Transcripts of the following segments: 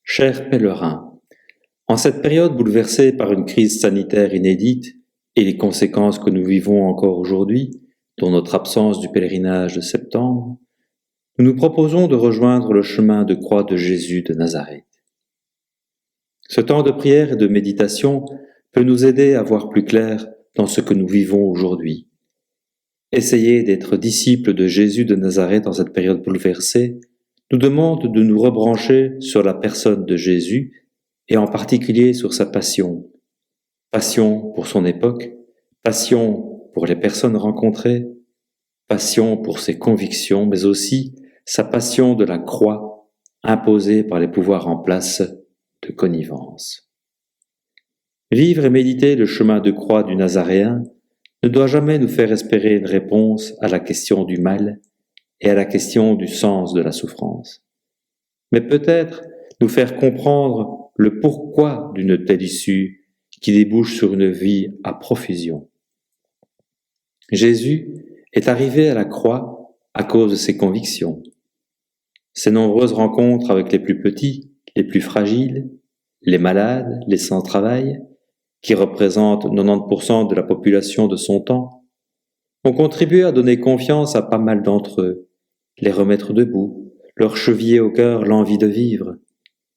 Chers pèlerins, en cette période bouleversée par une crise sanitaire inédite et les conséquences que nous vivons encore aujourd'hui, dont notre absence du pèlerinage de septembre, nous nous proposons de rejoindre le chemin de croix de Jésus de Nazareth. Ce temps de prière et de méditation peut nous aider à voir plus clair dans ce que nous vivons aujourd'hui. Essayer d'être disciples de Jésus de Nazareth dans cette période bouleversée nous demande de nous rebrancher sur la personne de Jésus et en particulier sur sa passion. Passion pour son époque, passion pour les personnes rencontrées, passion pour ses convictions, mais aussi sa passion de la croix imposée par les pouvoirs en place de connivence. Vivre et méditer le chemin de croix du Nazaréen ne doit jamais nous faire espérer une réponse à la question du mal et à la question du sens de la souffrance, mais peut-être nous faire comprendre le pourquoi d'une telle issue qui débouche sur une vie à profusion. Jésus est arrivé à la croix à cause de ses convictions. Ses nombreuses rencontres avec les plus petits, les plus fragiles, les malades, les sans travail, qui représentent 90% de la population de son temps, ont contribué à donner confiance à pas mal d'entre eux, les remettre debout, leur cheviller au cœur l'envie de vivre,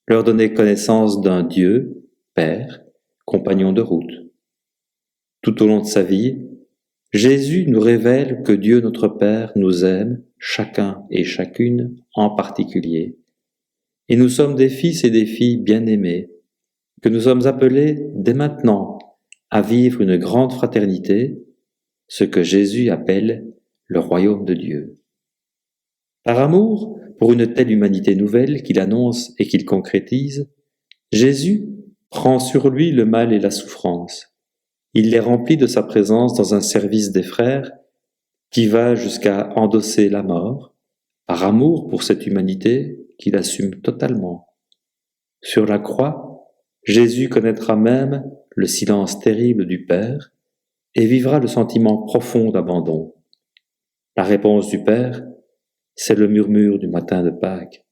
leur donner connaissance d'un Dieu, Père, compagnon de route. Tout au long de sa vie, Jésus nous révèle que Dieu notre Père nous aime, chacun et chacune en particulier, et nous sommes des fils et des filles bien-aimés, que nous sommes appelés dès maintenant à vivre une grande fraternité, ce que Jésus appelle le royaume de Dieu. Par amour pour une telle humanité nouvelle qu'il annonce et qu'il concrétise, Jésus prend sur lui le mal et la souffrance. Il les remplit de sa présence dans un service des frères qui va jusqu'à endosser la mort, par amour pour cette humanité qu'il assume totalement. Sur la croix, Jésus connaîtra même le silence terrible du Père et vivra le sentiment profond d'abandon. La réponse du Père, c'est le murmure du matin de Pâques.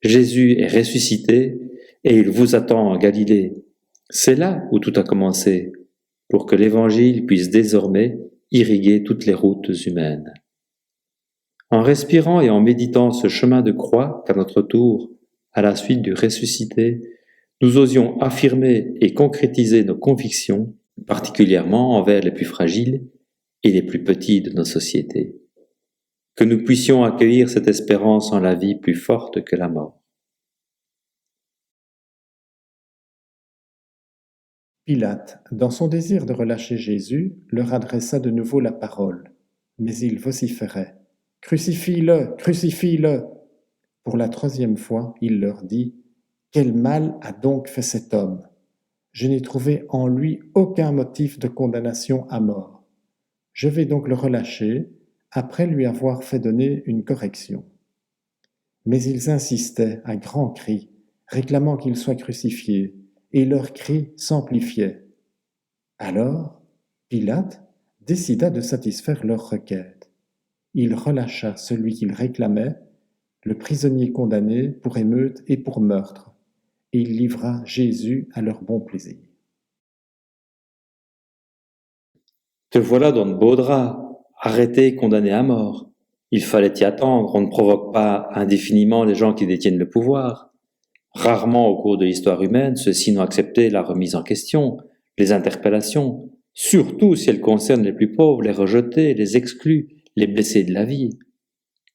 Jésus est ressuscité et il vous attend en Galilée. C'est là où tout a commencé, pour que l'Évangile puisse désormais irriguer toutes les routes humaines. En respirant et en méditant ce chemin de croix qu'à notre tour, à la suite du ressuscité, nous osions affirmer et concrétiser nos convictions, particulièrement envers les plus fragiles et les plus petits de nos sociétés. Que nous puissions accueillir cette espérance en la vie plus forte que la mort. Pilate, dans son désir de relâcher Jésus, leur adressa de nouveau la parole, mais ils vociféraient. « Crucifie-le, crucifie-le » Pour la troisième fois, il leur dit « Quel mal a donc fait cet homme ? Je n'ai trouvé en lui aucun motif de condamnation à mort. Je vais donc le relâcher, après lui avoir fait donner une correction. » Mais ils insistaient à grands cris, réclamant qu'il soit crucifié, et leurs cris s'amplifiaient. Alors, Pilate décida de satisfaire leur requête. Il relâcha celui qu'il réclamait, le prisonnier condamné pour émeute et pour meurtre, et il livra Jésus à leur bon plaisir. Te voilà dans de beaux draps, arrêté et condamné à mort. Il fallait y attendre, on ne provoque pas indéfiniment les gens qui détiennent le pouvoir. Rarement au cours de l'histoire humaine, ceux-ci n'ont accepté la remise en question, les interpellations, surtout si elles concernent les plus pauvres, les rejetés, les exclus, les blessés de la vie.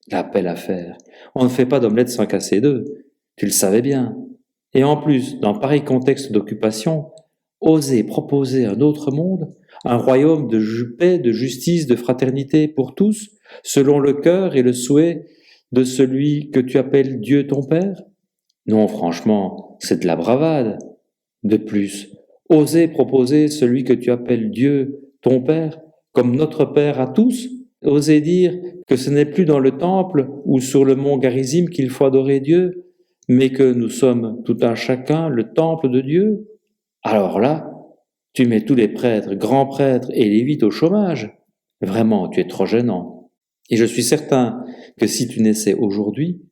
La belle affaire. On ne fait pas d'omelette sans casser d'œufs. Tu le savais bien. Et en plus, dans pareil contexte d'occupation, oser proposer un autre monde, un royaume de paix, de justice, de fraternité pour tous, selon le cœur et le souhait de celui que tu appelles Dieu ton Père? Non, franchement, c'est de la bravade. De plus, oser proposer celui que tu appelles Dieu ton Père comme notre Père à tous, oser dire que ce n'est plus dans le temple ou sur le mont Garizim qu'il faut adorer Dieu, mais que nous sommes tout un chacun le temple de Dieu. Alors là, tu mets tous les prêtres, grands prêtres et lévites au chômage. Vraiment, tu es trop gênant. Et je suis certain que si tu naissais aujourd'hui,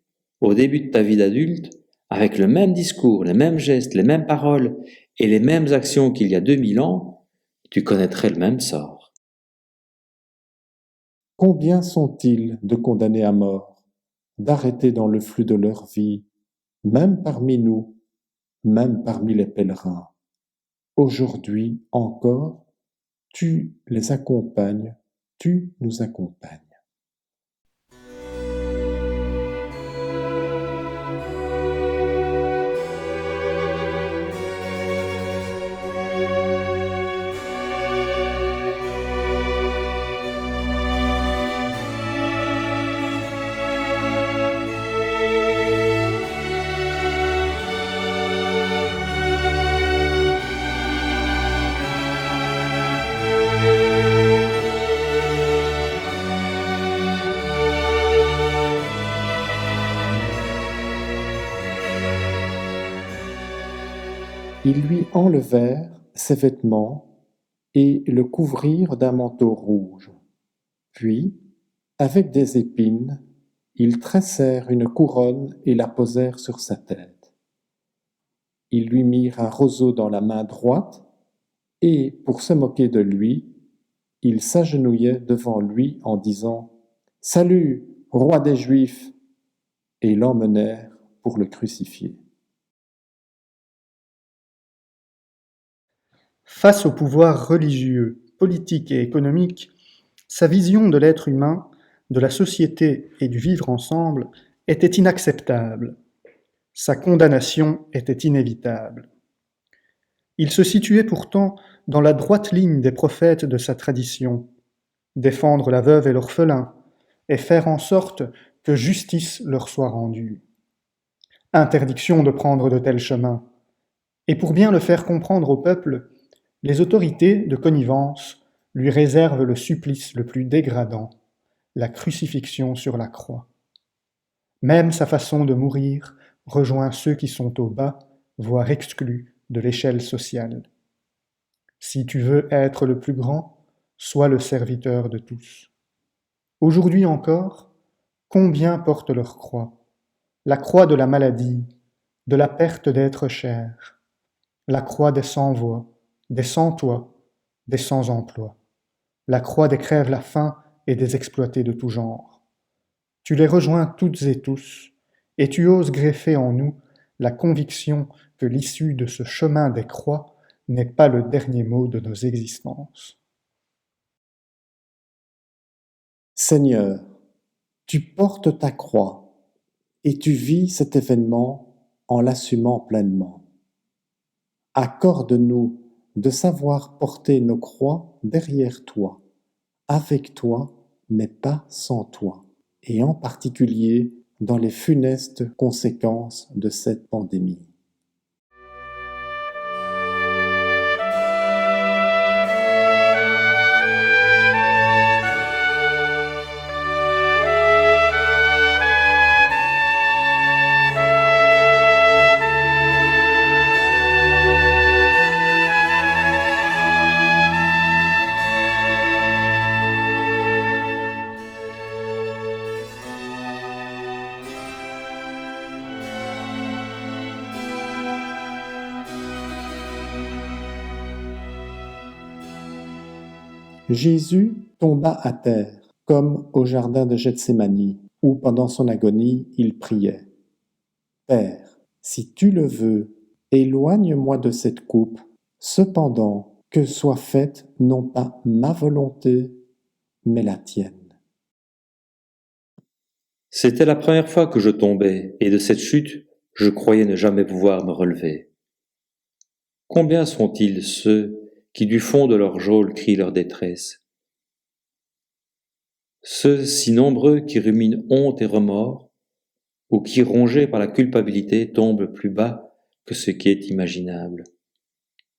au début de ta vie d'adulte, avec le même discours, les mêmes gestes, les mêmes paroles et les mêmes actions qu'il y a 2000 ans, tu connaîtrais le même sort. Combien sont-ils de condamnés à mort, d'arrêtés dans le flux de leur vie, même parmi nous, même parmi les pèlerins. Aujourd'hui encore, tu les accompagnes, tu nous accompagnes. Ils lui enlevèrent ses vêtements et le couvrirent d'un manteau rouge. Puis, avec des épines, ils tressèrent une couronne et la posèrent sur sa tête. Ils lui mirent un roseau dans la main droite et, pour se moquer de lui, ils s'agenouillaient devant lui en disant « Salut, roi des Juifs !» et l'emmenèrent pour le crucifier. Face au pouvoir religieux, politique et économique, sa vision de l'être humain, de la société et du vivre ensemble était inacceptable. Sa condamnation était inévitable. Il se situait pourtant dans la droite ligne des prophètes de sa tradition, défendre la veuve et l'orphelin, et faire en sorte que justice leur soit rendue. Interdiction de prendre de tels chemins. Et pour bien le faire comprendre au peuple, les autorités de connivence lui réservent le supplice le plus dégradant, la crucifixion sur la croix. Même sa façon de mourir rejoint ceux qui sont au bas, voire exclus de l'échelle sociale. Si tu veux être le plus grand, sois le serviteur de tous. Aujourd'hui encore, combien portent leur croix? La croix de la maladie, de la perte d'être cher, la croix des sans-voix, des sans-toit, des sans-emploi, la croix des crève-la-faim et des exploités de tout genre. Tu les rejoins toutes et tous, et tu oses greffer en nous la conviction que l'issue de ce chemin des croix n'est pas le dernier mot de nos existences. Seigneur, tu portes ta croix et tu vis cet événement en l'assumant pleinement. Accorde-nous de savoir porter nos croix derrière toi, avec toi, mais pas sans toi, et en particulier dans les funestes conséquences de cette pandémie. Jésus tomba à terre, comme au jardin de Gethsémani, où pendant son agonie il priait. « Père, si tu le veux, éloigne-moi de cette coupe, cependant que soit faite non pas ma volonté, mais la tienne. » C'était la première fois que je tombais, et de cette chute, je croyais ne jamais pouvoir me relever. Combien sont-ils ceux qui du fond de leur geôle crient leur détresse? Ceux si nombreux qui ruminent honte et remords, ou qui, rongés par la culpabilité, tombent plus bas que ce qui est imaginable.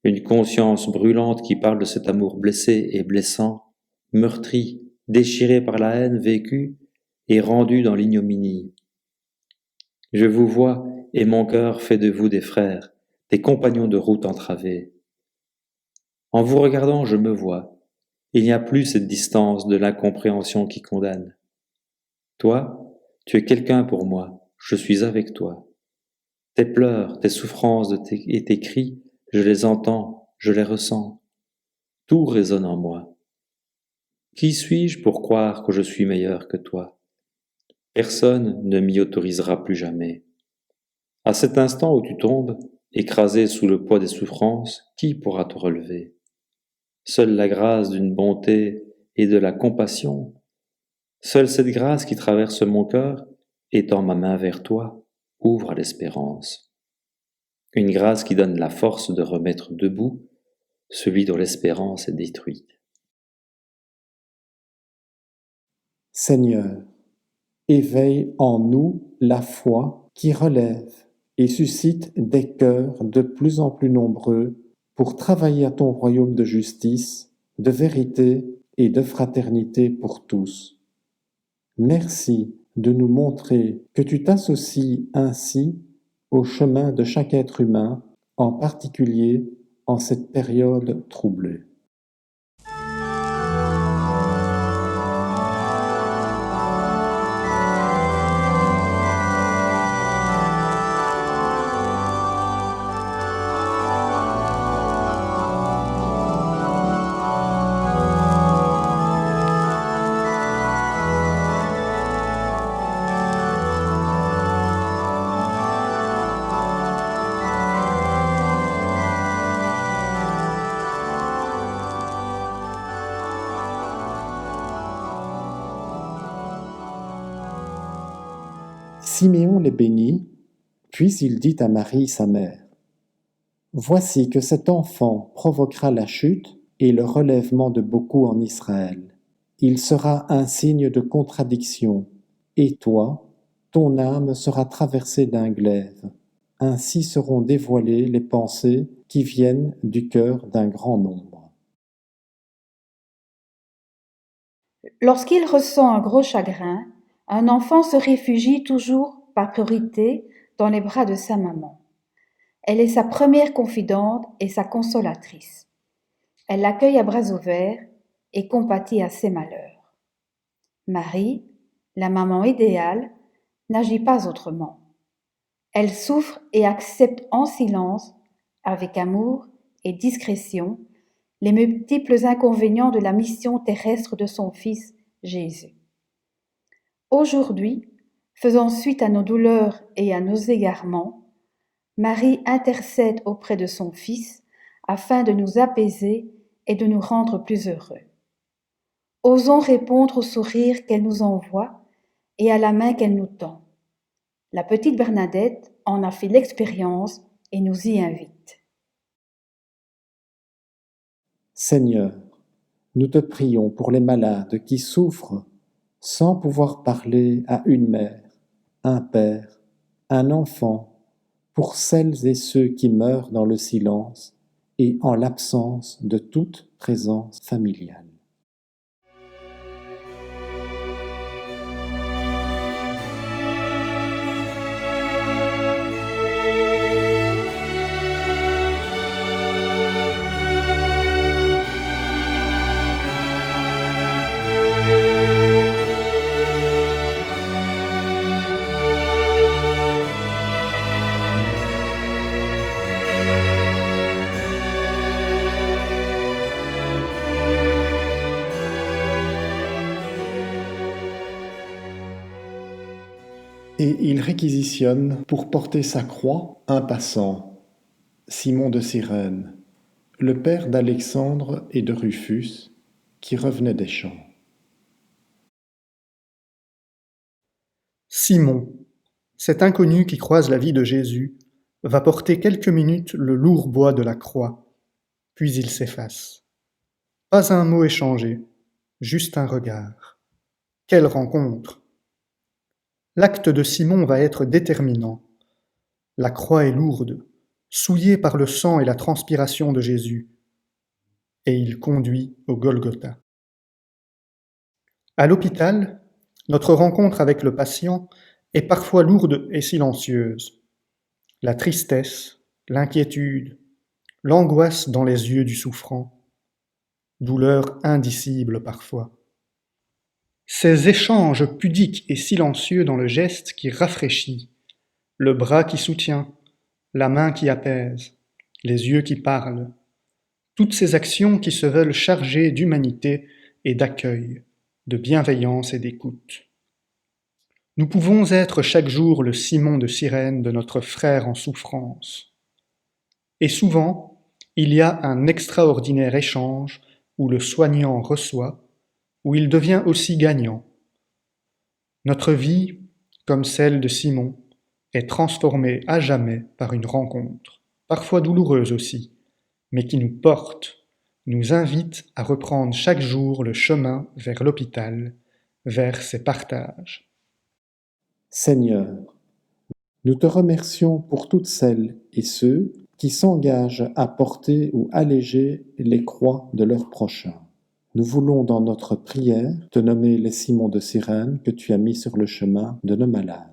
Une conscience brûlante qui parle de cet amour blessé et blessant, meurtri, déchiré par la haine vécue et rendu dans l'ignominie. Je vous vois et mon cœur fait de vous des frères, des compagnons de route entravés. En vous regardant, je me vois. Il n'y a plus cette distance de l'incompréhension qui condamne. Toi, tu es quelqu'un pour moi, je suis avec toi. Tes pleurs, tes souffrances et tes cris, je les entends, je les ressens. Tout résonne en moi. Qui suis-je pour croire que je suis meilleur que toi? Personne ne m'y autorisera plus jamais. À cet instant où tu tombes, écrasé sous le poids des souffrances, qui pourra te relever? Seule la grâce d'une bonté et de la compassion, seule cette grâce qui traverse mon cœur, étend ma main vers toi, ouvre à l'espérance. Une grâce qui donne la force de remettre debout celui dont l'espérance est détruite. Seigneur, éveille en nous la foi qui relève et suscite des cœurs de plus en plus nombreux pour travailler à ton royaume de justice, de vérité et de fraternité pour tous. Merci de nous montrer que tu t'associes ainsi au chemin de chaque être humain, en particulier en cette période troublée. Siméon les bénit, puis il dit à Marie sa mère, « Voici que cet enfant provoquera la chute et le relèvement de beaucoup en Israël. Il sera un signe de contradiction, et toi, ton âme sera traversée d'un glaive. Ainsi seront dévoilées les pensées qui viennent du cœur d'un grand nombre. » Lorsqu'il ressent un gros chagrin, un enfant se réfugie toujours par priorité dans les bras de sa maman. Elle est sa première confidente et sa consolatrice. Elle l'accueille à bras ouverts et compatit à ses malheurs. Marie, la maman idéale, n'agit pas autrement. Elle souffre et accepte en silence, avec amour et discrétion, les multiples inconvénients de la mission terrestre de son Fils Jésus. Aujourd'hui, faisant suite à nos douleurs et à nos égarements, Marie intercède auprès de son Fils afin de nous apaiser et de nous rendre plus heureux. Osons répondre au sourire qu'elle nous envoie et à la main qu'elle nous tend. La petite Bernadette en a fait l'expérience et nous y invite. Seigneur, nous te prions pour les malades qui souffrent sans pouvoir parler à une mère, un père, un enfant, pour celles et ceux qui meurent dans le silence et en l'absence de toute présence familiale. Et il réquisitionne pour porter sa croix un passant, Simon de Cyrène, le père d'Alexandre et de Rufus, qui revenaient des champs. Simon, cet inconnu qui croise la vie de Jésus, va porter quelques minutes le lourd bois de la croix, puis il s'efface. Pas un mot échangé, juste un regard. Quelle rencontre! L'acte de Simon va être déterminant. La croix est lourde, souillée par le sang et la transpiration de Jésus, et il conduit au Golgotha. À l'hôpital, notre rencontre avec le patient est parfois lourde et silencieuse. La tristesse, l'inquiétude, l'angoisse dans les yeux du souffrant, douleur indicible parfois. Ces échanges pudiques et silencieux dans le geste qui rafraîchit, le bras qui soutient, la main qui apaise, les yeux qui parlent, toutes ces actions qui se veulent chargées d'humanité et d'accueil, de bienveillance et d'écoute. Nous pouvons être chaque jour le Simon de Cyrène de notre frère en souffrance. Et souvent, il y a un extraordinaire échange où le soignant reçoit, où il devient aussi gagnant. Notre vie, comme celle de Simon, est transformée à jamais par une rencontre, parfois douloureuse aussi, mais qui nous porte, nous invite à reprendre chaque jour le chemin vers l'hôpital, vers ses partages. Seigneur, nous te remercions pour toutes celles et ceux qui s'engagent à porter ou alléger les croix de leurs prochains. Nous voulons dans notre prière te nommer les Simons de Cyrène que tu as mis sur le chemin de nos malades.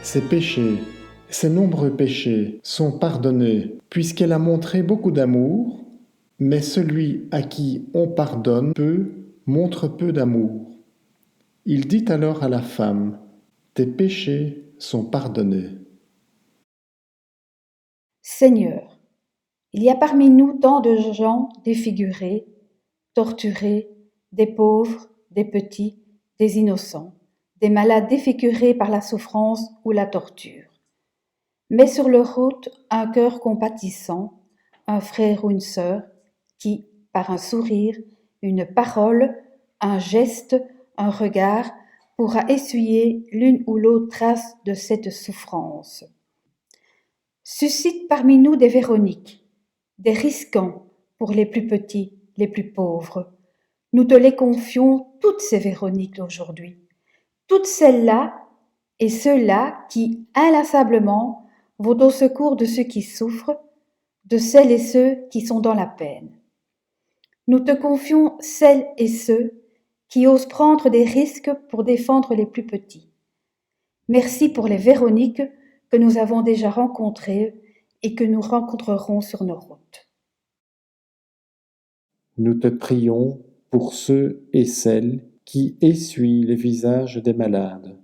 Ses péchés, ses nombreux péchés sont pardonnés puisqu'elle a montré beaucoup d'amour, mais celui à qui on pardonne peu montre peu d'amour. Il dit alors à la femme, « Tes péchés sont pardonnés. » Seigneur, il y a parmi nous tant de gens défigurés, torturés, des pauvres, des petits, des innocents, des malades défigurés par la souffrance ou la torture. Mets sur leur route un cœur compatissant, un frère ou une sœur qui, par un sourire, une parole, un geste, un regard, pourra essuyer l'une ou l'autre trace de cette souffrance. Suscite parmi nous des Véroniques, des risquants pour les plus petits, les plus pauvres. Nous te les confions, toutes ces Véroniques d'aujourd'hui, toutes celles-là et ceux-là qui, inlassablement, vont au secours de ceux qui souffrent, de celles et ceux qui sont dans la peine. Nous te confions celles et ceux qui osent prendre des risques pour défendre les plus petits. Merci pour les Véroniques que nous avons déjà rencontrées et que nous rencontrerons sur nos routes. Nous te prions pour ceux et celles qui essuient les visages des malades,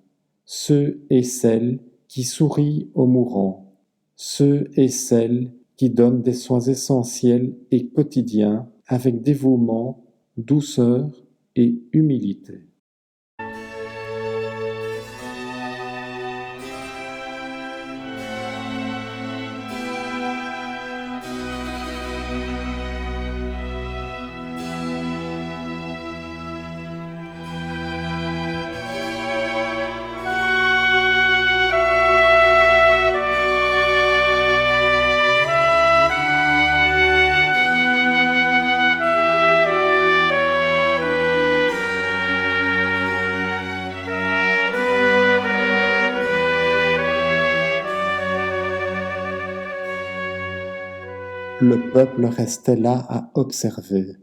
ceux et celles qui sourient aux mourants, ceux et celles qui donnent des soins essentiels et quotidiens avec dévouement, douceur et humilité. Le peuple restait là à observer.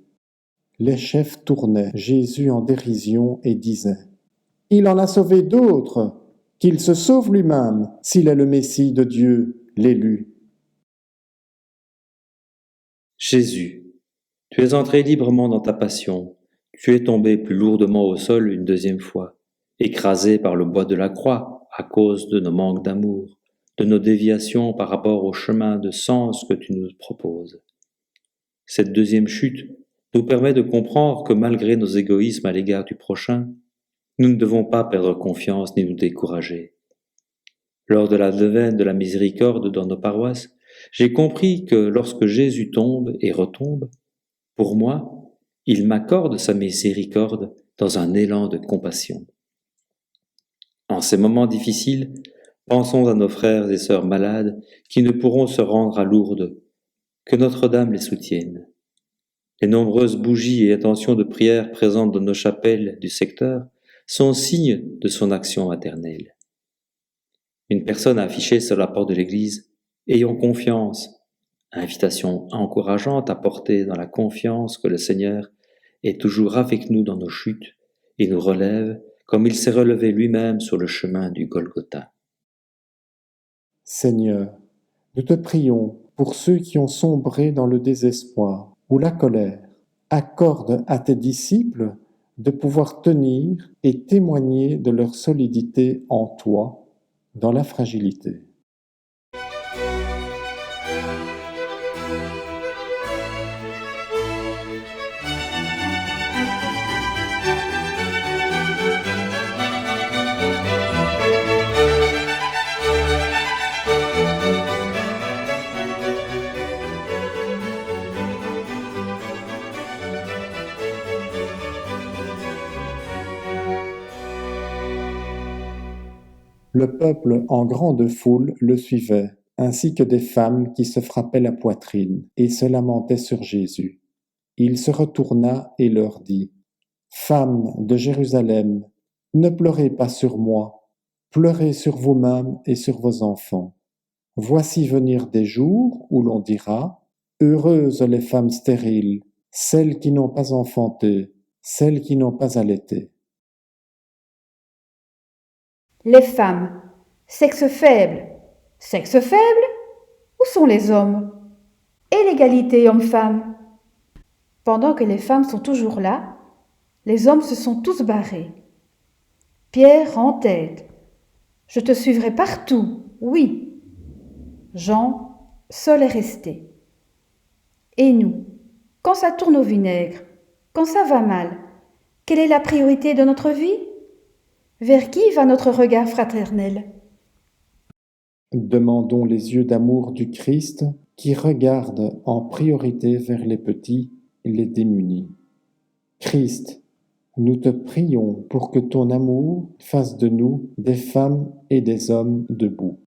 Les chefs tournaient Jésus en dérision et disaient « Il en a sauvé d'autres, qu'il se sauve lui-même, s'il est le Messie de Dieu, l'élu. » Jésus, tu es entré librement dans ta passion, tu es tombé plus lourdement au sol une deuxième fois, écrasé par le bois de la croix à cause de nos manques d'amour, de nos déviations par rapport au chemin de sens que tu nous proposes. Cette deuxième chute nous permet de comprendre que malgré nos égoïsmes à l'égard du prochain, nous ne devons pas perdre confiance ni nous décourager. Lors de la neuvaine de la miséricorde dans nos paroisses, j'ai compris que lorsque Jésus tombe et retombe, pour moi, il m'accorde sa miséricorde dans un élan de compassion. En ces moments difficiles, pensons à nos frères et sœurs malades qui ne pourront se rendre à Lourdes. Que Notre-Dame les soutienne. Les nombreuses bougies et intentions de prière présentes dans nos chapelles du secteur sont signes de son action maternelle. Une personne a affiché sur la porte de l'église « Ayons confiance », invitation encourageante à porter dans la confiance que le Seigneur est toujours avec nous dans nos chutes et nous relève comme il s'est relevé lui-même sur le chemin du Golgotha. Seigneur, nous te prions pour ceux qui ont sombré dans le désespoir ou la colère. Accorde à tes disciples de pouvoir tenir et témoigner de leur solidité en toi dans la fragilité. Le peuple en grande foule le suivait, ainsi que des femmes qui se frappaient la poitrine et se lamentaient sur Jésus. Il se retourna et leur dit : « Femmes de Jérusalem, ne pleurez pas sur moi, pleurez sur vous-mêmes et sur vos enfants. Voici venir des jours où l'on dira : Heureuses les femmes stériles, celles qui n'ont pas enfanté, celles qui n'ont pas allaité. » Les femmes, sexe faible. Sexe faible? Où sont les hommes? Et l'égalité homme-femme? Pendant que les femmes sont toujours là, les hommes se sont tous barrés. Pierre en tête. Je te suivrai partout, oui. Jean, seul est resté. Et nous, quand ça tourne au vinaigre, quand ça va mal, quelle est la priorité de notre vie? Vers qui va notre regard fraternel? Demandons les yeux d'amour du Christ qui regarde en priorité vers les petits et les démunis. Christ, nous te prions pour que ton amour fasse de nous des femmes et des hommes debout.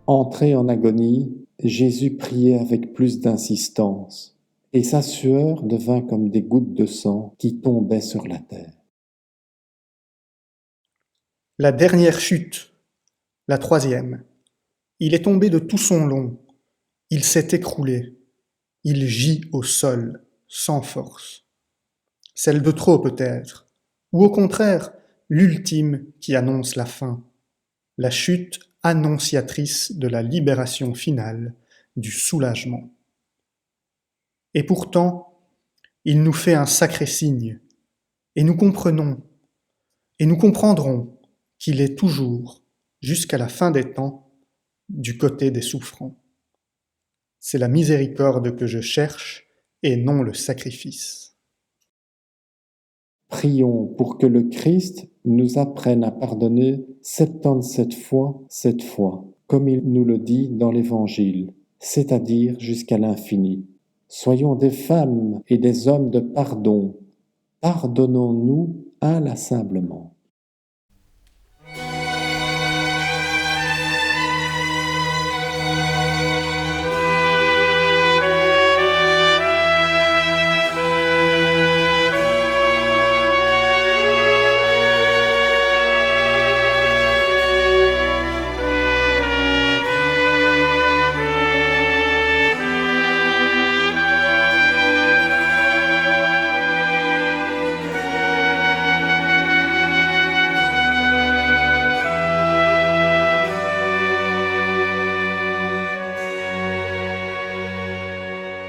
Entré en agonie, Jésus priait avec plus d'insistance, et sa sueur devint comme des gouttes de sang qui tombaient sur la terre. La dernière chute, la troisième. Il est tombé de tout son long. Il s'est écroulé. Il gît au sol, sans force. Celle de trop peut-être, ou au contraire, l'ultime qui annonce la fin. La chute annonciatrice de la libération finale, du soulagement. Et pourtant, il nous fait un sacré signe, et nous comprenons, et nous comprendrons qu'il est toujours, jusqu'à la fin des temps, du côté des souffrants. C'est la miséricorde que je cherche, et non le sacrifice. Prions pour que le Christ nous apprenne à pardonner 77 fois, 7 fois, comme il nous le dit dans l'Évangile, c'est-à-dire jusqu'à l'infini. Soyons des femmes et des hommes de pardon. Pardonnons-nous inlassablement.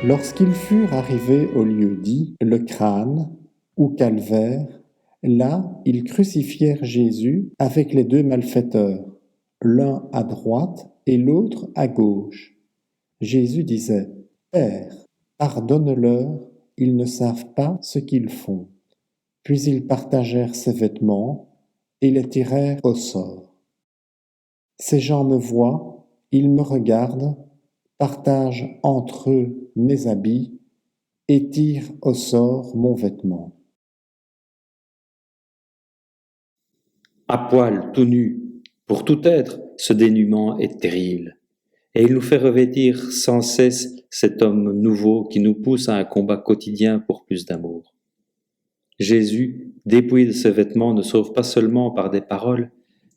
Lorsqu'ils furent arrivés au lieu dit le crâne, ou calvaire, là ils crucifièrent Jésus avec les 2 malfaiteurs, l'un à droite et l'autre à gauche. Jésus disait « Père, pardonne-leur, ils ne savent pas ce qu'ils font. » Puis ils partagèrent ses vêtements et les tirèrent au sort. Ces gens me voient, ils me regardent, partagent entre eux mes habits et tirent au sort mon vêtement. À poil, tout nu, pour tout être, ce dénuement est terrible. Et il nous fait revêtir sans cesse cet homme nouveau qui nous pousse à un combat quotidien pour plus d'amour. Jésus, dépouillé de ses vêtements, ne sauve pas seulement par des paroles,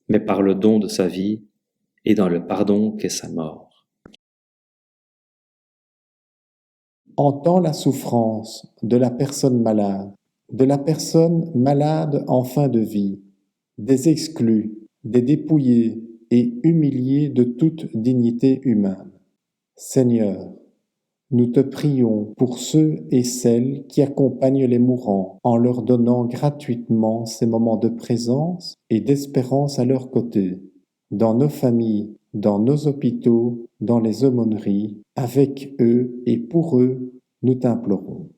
mais par le don de sa vie et dans le pardon qu'est sa mort. Entends la souffrance de la personne malade en fin de vie, des exclus, des dépouillés et humiliés de toute dignité humaine. Seigneur, nous te prions pour ceux et celles qui accompagnent les mourants en leur donnant gratuitement ces moments de présence et d'espérance à leur côté, dans nos familles, dans nos hôpitaux, dans les aumôneries, avec eux et pour eux, nous t'implorons.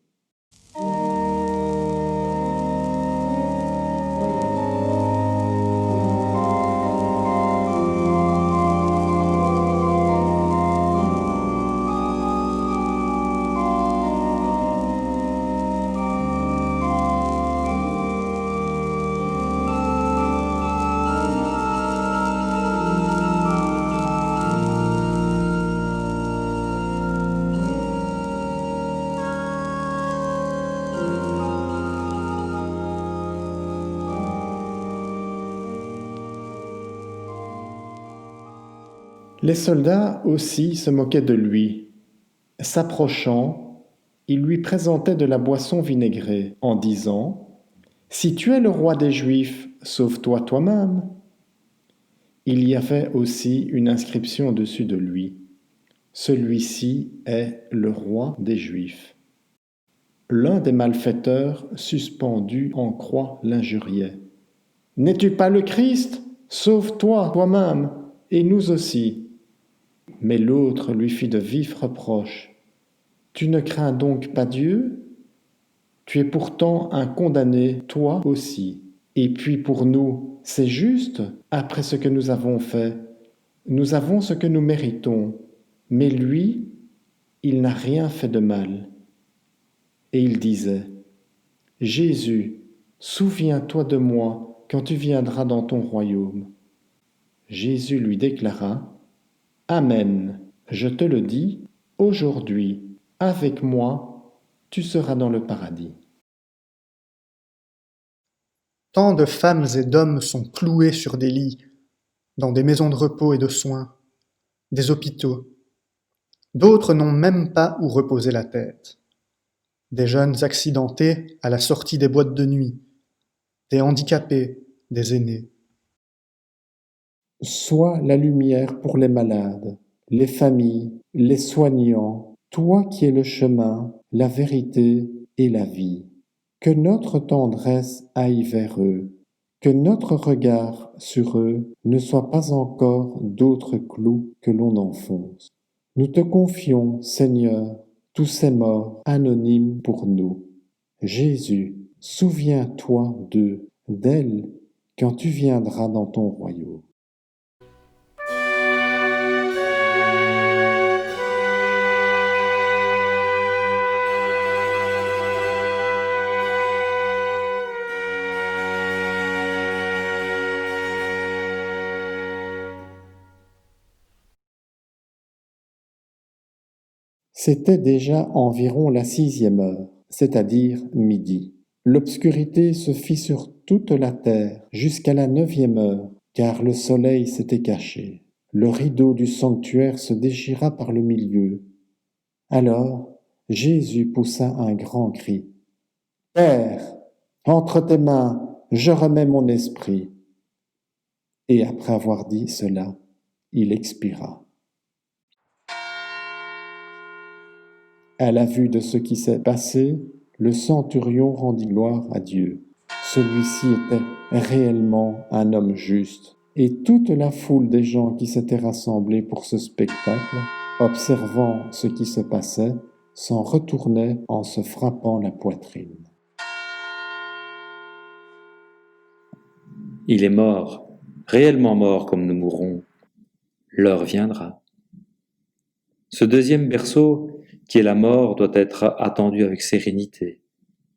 Les soldats aussi se moquaient de lui. S'approchant, ils lui présentaient de la boisson vinaigrée en disant « Si tu es le roi des Juifs, sauve-toi toi-même » Il y avait aussi une inscription au-dessus de lui « Celui-ci est le roi des Juifs ». L'un des malfaiteurs suspendu en croix l'injuriait « N'es-tu pas le Christ? Sauve-toi toi-même et nous aussi » Mais l'autre lui fit de vifs reproches. « Tu ne crains donc pas Dieu? Tu es pourtant un condamné, toi aussi. Et puis pour nous, c'est juste, après ce que nous avons fait. Nous avons ce que nous méritons. Mais lui, il n'a rien fait de mal. » Et il disait, « Jésus, souviens-toi de moi quand tu viendras dans ton royaume. » Jésus lui déclara, « Amen, je te le dis, aujourd'hui, avec moi, tu seras dans le paradis. » Tant de femmes et d'hommes sont cloués sur des lits, dans des maisons de repos et de soins, des hôpitaux. D'autres n'ont même pas où reposer la tête. Des jeunes accidentés à la sortie des boîtes de nuit, des handicapés, des aînés. Sois la lumière pour les malades, les familles, les soignants, toi qui es le chemin, la vérité et la vie. Que notre tendresse aille vers eux, que notre regard sur eux ne soit pas encore d'autres clous que l'on enfonce. Nous te confions, Seigneur, tous ces morts anonymes pour nous. Jésus, souviens-toi d'eux, d'elles, quand tu viendras dans ton royaume. C'était déjà environ la 6e heure, c'est-à-dire midi. L'obscurité se fit sur toute la terre jusqu'à la 9e heure, car le soleil s'était caché. Le rideau du sanctuaire se déchira par le milieu. Alors, Jésus poussa un grand cri. « Père, entre tes mains, je remets mon esprit. » Et après avoir dit cela, il expira. À la vue de ce qui s'est passé, le centurion rendit gloire à Dieu. Celui-ci était réellement un homme juste, et toute la foule des gens qui s'étaient rassemblés pour ce spectacle observant ce qui se passait, s'en retournait en se frappant la poitrine. Il est mort, réellement mort comme nous mourrons. L'heure viendra. Ce deuxième berceau, qui est la mort, doit être attendu avec sérénité,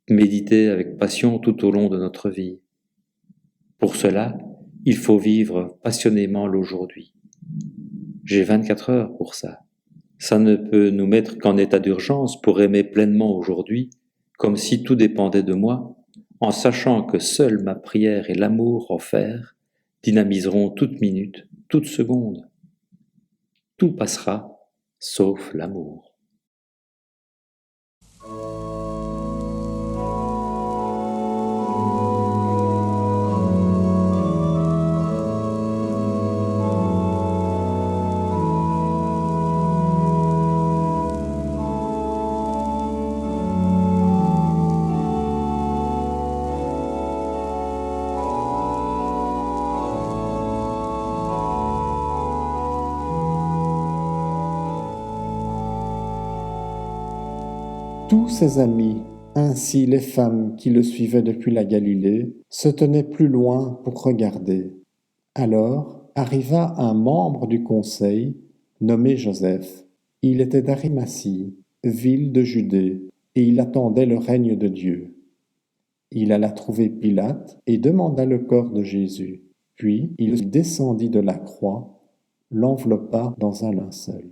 médité avec passion tout au long de notre vie. Pour cela, il faut vivre passionnément l'aujourd'hui. J'ai 24 heures pour ça. Ça ne peut nous mettre qu'en état d'urgence pour aimer pleinement aujourd'hui, comme si tout dépendait de moi, en sachant que seule ma prière et l'amour offert dynamiseront toute minute, toute seconde. Tout passera, sauf l'amour. Tous ses amis, ainsi les femmes qui le suivaient depuis la Galilée, se tenaient plus loin pour regarder. Alors arriva un membre du conseil, nommé Joseph. Il était d'Arimathie, ville de Judée, et il attendait le règne de Dieu. Il alla trouver Pilate et demanda le corps de Jésus. Puis il descendit de la croix, l'enveloppa dans un linceul.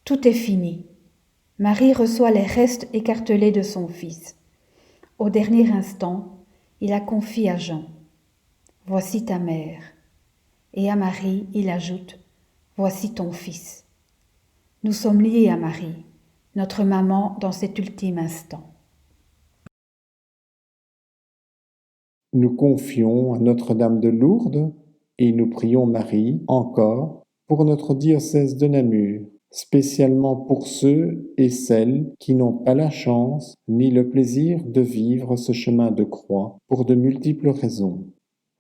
Tout est fini. Marie reçoit les restes écartelés de son fils. Au dernier instant, il la confie à Jean. « Voici ta mère. » Et à Marie, il ajoute « Voici ton fils. » Nous sommes liés à Marie, notre maman dans cet ultime instant. Nous confions à Notre-Dame de Lourdes et nous prions Marie encore pour notre diocèse de Namur, spécialement pour ceux et celles qui n'ont pas la chance ni le plaisir de vivre ce chemin de croix pour de multiples raisons.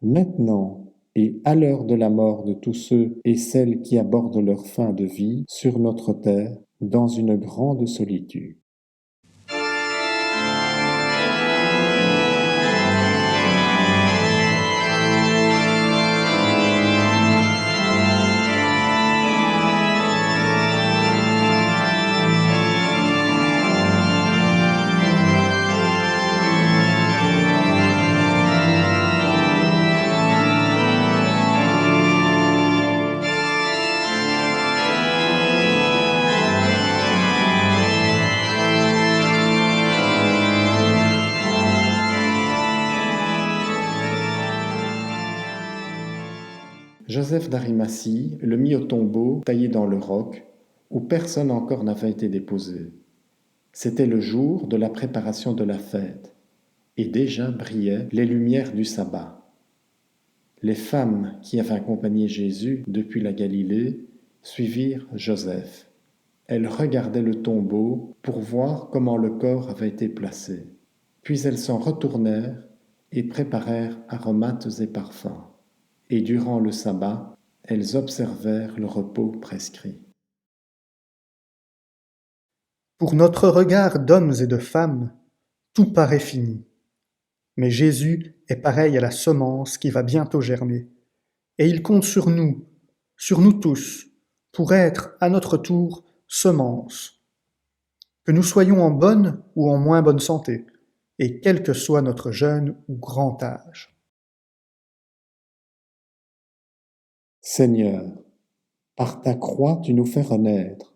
Maintenant et à l'heure de la mort de tous ceux et celles qui abordent leur fin de vie sur notre terre dans une grande solitude. Joseph d'Arimathie le mit au tombeau taillé dans le roc, où personne encore n'avait été déposé. C'était le jour de la préparation de la fête, et déjà brillaient les lumières du sabbat. Les femmes qui avaient accompagné Jésus depuis la Galilée suivirent Joseph. Elles regardaient le tombeau pour voir comment le corps avait été placé. Puis elles s'en retournèrent et préparèrent aromates et parfums. Et durant le sabbat, elles observèrent le repos prescrit. Pour notre regard d'hommes et de femmes, tout paraît fini. Mais Jésus est pareil à la semence qui va bientôt germer. Et il compte sur nous tous, pour être, à notre tour, semences. Que nous soyons en bonne ou en moins bonne santé, et quel que soit notre jeune ou grand âge. Seigneur, par ta croix tu nous fais renaître.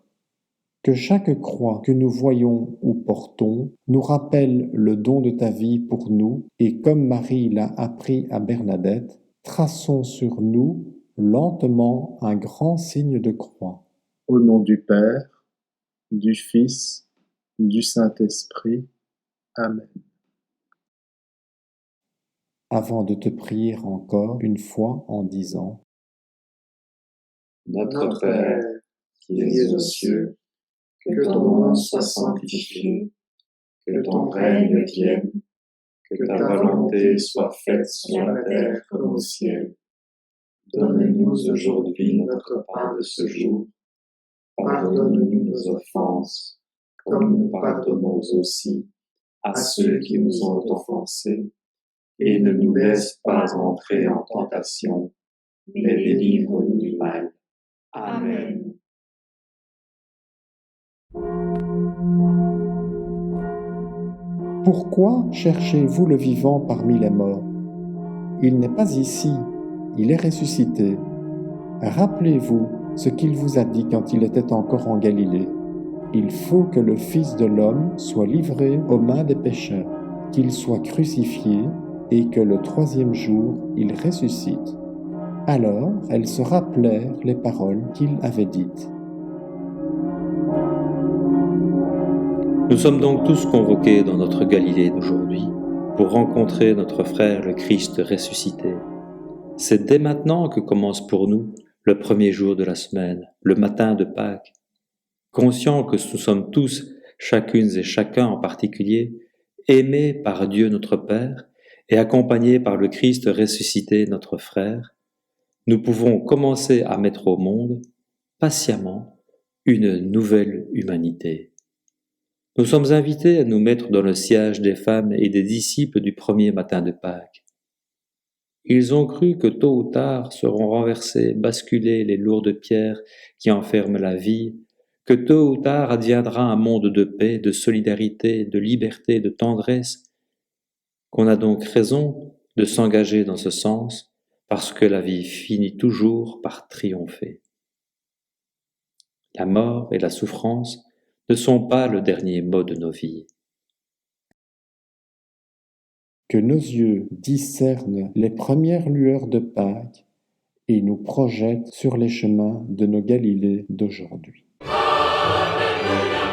Que chaque croix que nous voyons ou portons nous rappelle le don de ta vie pour nous et comme Marie l'a appris à Bernadette, traçons sur nous lentement un grand signe de croix. Au nom du Père, du Fils, du Saint-Esprit. Amen. Avant de te prier encore une fois en disant Notre Père, qui es aux cieux, que ton nom soit sanctifié, que ton règne vienne, que ta volonté soit faite sur la terre comme au ciel. Donne-nous aujourd'hui notre pain de ce jour. Pardonne-nous nos offenses, comme nous pardonnons aussi à ceux qui nous ont offensés. Et ne nous laisse pas entrer en tentation, mais délivre-nous du mal. Amen. Pourquoi cherchez-vous le vivant parmi les morts? Il n'est pas ici, il est ressuscité. Rappelez-vous ce qu'il vous a dit quand il était encore en Galilée. Il faut que le Fils de l'homme soit livré aux mains des pécheurs, qu'il soit crucifié et que le troisième jour il ressuscite. Alors elles se rappelèrent les paroles qu'il avait dites. Nous sommes donc tous convoqués dans notre Galilée d'aujourd'hui pour rencontrer notre frère le Christ ressuscité. C'est dès maintenant que commence pour nous le premier jour de la semaine, le matin de Pâques. Conscients que nous sommes tous, chacune et chacun en particulier, aimés par Dieu notre Père et accompagnés par le Christ ressuscité notre frère, nous pouvons commencer à mettre au monde, patiemment, une nouvelle humanité. Nous sommes invités à nous mettre dans le sillage des femmes et des disciples du premier matin de Pâques. Ils ont cru que tôt ou tard seront renversées, basculées les lourdes pierres qui enferment la vie, que tôt ou tard adviendra un monde de paix, de solidarité, de liberté, de tendresse, qu'on a donc raison de s'engager dans ce sens, parce que la vie finit toujours par triompher. La mort et la souffrance ne sont pas le dernier mot de nos vies. Que nos yeux discernent les premières lueurs de Pâques et nous projettent sur les chemins de nos Galilées d'aujourd'hui. Alléluia.